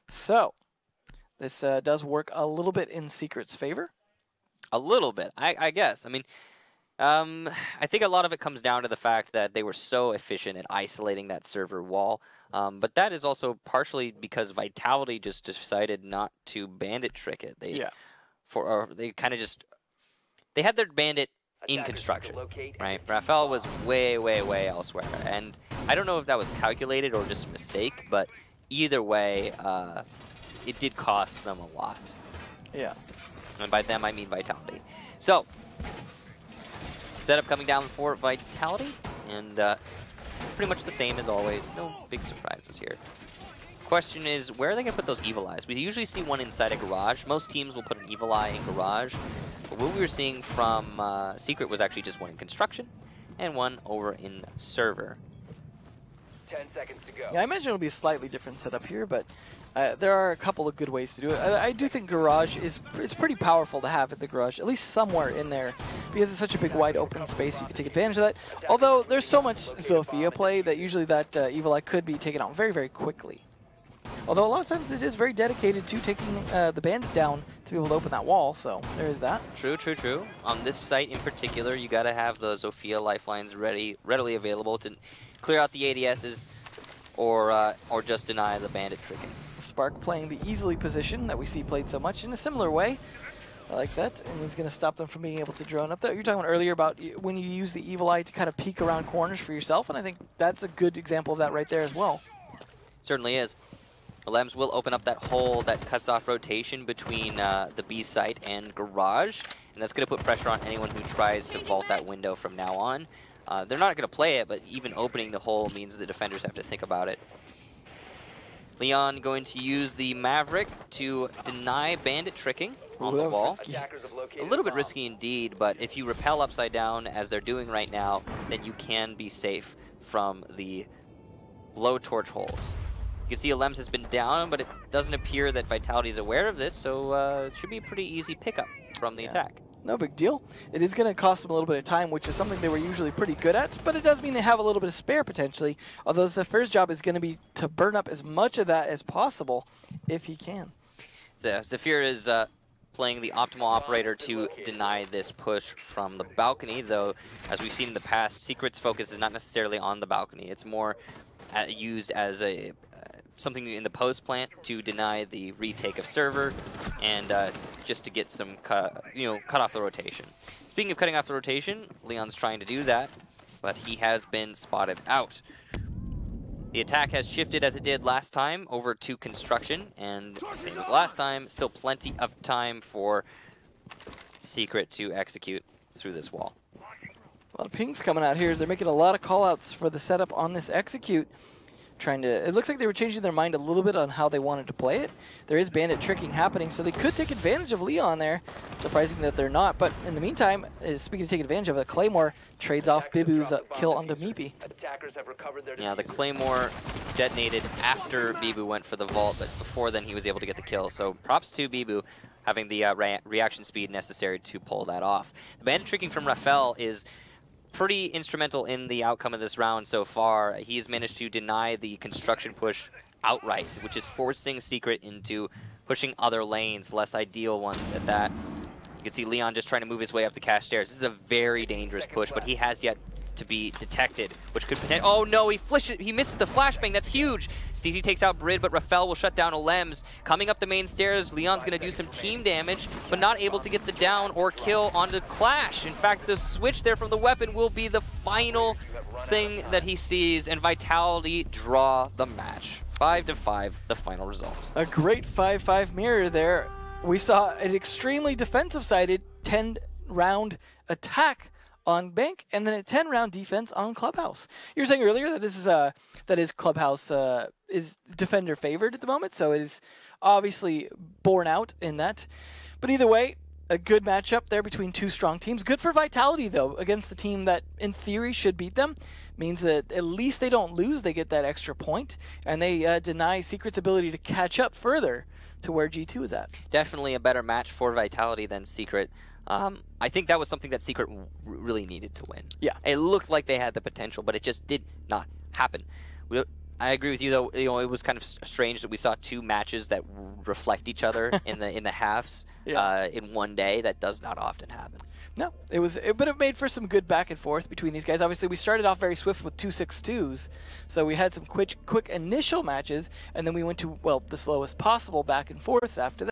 So, this does work a little bit in Secret's favor. A little bit, I guess. I mean, I think a lot of it comes down to the fact that they were so efficient at isolating that server wall. But that is also partially because Vitality just decided not to bandit trick it. They kind of just had their bandit in construction, right? Raphael was way elsewhere, and I don't know if that was calculated or just a mistake, but either way, it did cost them a lot. Yeah. And by them, I mean Vitality. So, setup coming down for Vitality, and pretty much the same as always. No big surprises here. Question is, where are they going to put those Evil Eyes? We usually see one inside a garage. Most teams will put an Evil Eye in garage. But what we were seeing from Secret was actually just one in construction and one over in server. 10 seconds to go. Yeah, I imagine it'll be a slightly different setup here, but there are a couple of good ways to do it. I do think garage it's pretty powerful to have at the garage, at least somewhere in there, because it's such a big wide open space. You can take advantage of that. Although there's so much Zofia play that usually that Evil Eye could be taken out very quickly. Although a lot of times it is very dedicated to taking the bandit down to be able to open that wall, so there is that. True. On this site in particular, you got to have the Zofia lifelines readily available to clear out the ADSs or just deny the bandit tricking. Spark playing the easily position that we see played so much in a similar way. I like that, and he's going to stop them from being able to drone up there. You were talking about earlier about when you use the Evil Eye to kind of peek around corners for yourself, and I think that's a good example of that right there as well. Certainly is. Lems will open up that hole that cuts off rotation between the B site and garage, and that's going to put pressure on anyone who tries to vault that window from now on. They're not going to play it, but even opening the hole means the defenders have to think about it. Leon going to use the Maverick to deny bandit tricking on the wall. A little bit risky indeed, but if you rappel upside down, as they're doing right now, then you can be safe from the low torch holes. You can see Lems has been down, but it doesn't appear that Vitality is aware of this, so it should be a pretty easy pickup from the attack. No big deal. It is going to cost them a little bit of time, which is something they were usually pretty good at, but it does mean they have a little bit of spare potentially, although the first job is going to be to burn up as much of that as possible if he can. So Zephyr is playing the optimal operator to deny this push from the balcony, though, as we've seen in the past, Secret's focus is not necessarily on the balcony. It's more used as a something in the post plant to deny the retake of server and just to get some cut off the rotation. Speaking of cutting off the rotation, Leon's trying to do that, but he has been spotted out. The attack has shifted as it did last time over to construction, and same as last time, still plenty of time for Secret to execute through this wall. A lot of pings coming out here as they're making a lot of callouts for the setup on this execute. It looks like they were changing their mind a little bit on how they wanted to play it. There is bandit tricking happening, so they could take advantage of Leon there. Surprising that they're not, but in the meantime, speaking of taking advantage of it, Claymore trades off Bibu's kill onto Meepy. Yeah, the Claymore detonated after Bibu went for the vault, but before then he was able to get the kill. So props to Bibu having the reaction speed necessary to pull that off. The bandit tricking from Raphael is pretty instrumental in the outcome of this round so far. He's managed to deny the construction push outright, which is forcing Secret into pushing other lanes, less ideal ones at that. You can see Leon just trying to move his way up the cache stairs. This is a very dangerous push, but he has yet to be detected, which could potentially... Oh no, he misses the flashbang. That's huge. Steezy takes out Brid, but Rafael will shut down Alems. Coming up the main stairs, Leon's going to do some team damage, but not able to get the down or kill onto Clash. In fact, the switch there from the weapon will be the final thing that he sees, and Vitality draw the match. 5-5, the final result. A great 5-5 mirror there. We saw an extremely defensive-sided 10-round attack on Bank, and then a 10-round defense on Clubhouse. You were saying earlier that is Clubhouse is defender favored at the moment, so it is obviously borne out in that. But either way, a good matchup there between two strong teams. Good for Vitality, though, against the team that, in theory, should beat them. Means that at least they don't lose, they get that extra point, and they deny Secret's ability to catch up further to where G2 is at. Definitely a better match for Vitality than Secret. I think that was something that Secret really needed to win. Yeah. It looked like they had the potential, but it just did not happen. I agree with you, though. It was kind of strange that we saw two matches that reflect each other in the halves in one day. That does not often happen. No, but it made for some good back and forth between these guys. Obviously, we started off very swift with 2-6-2s, so we had some quick initial matches, and then we went to, well, the slowest possible back and forth after that.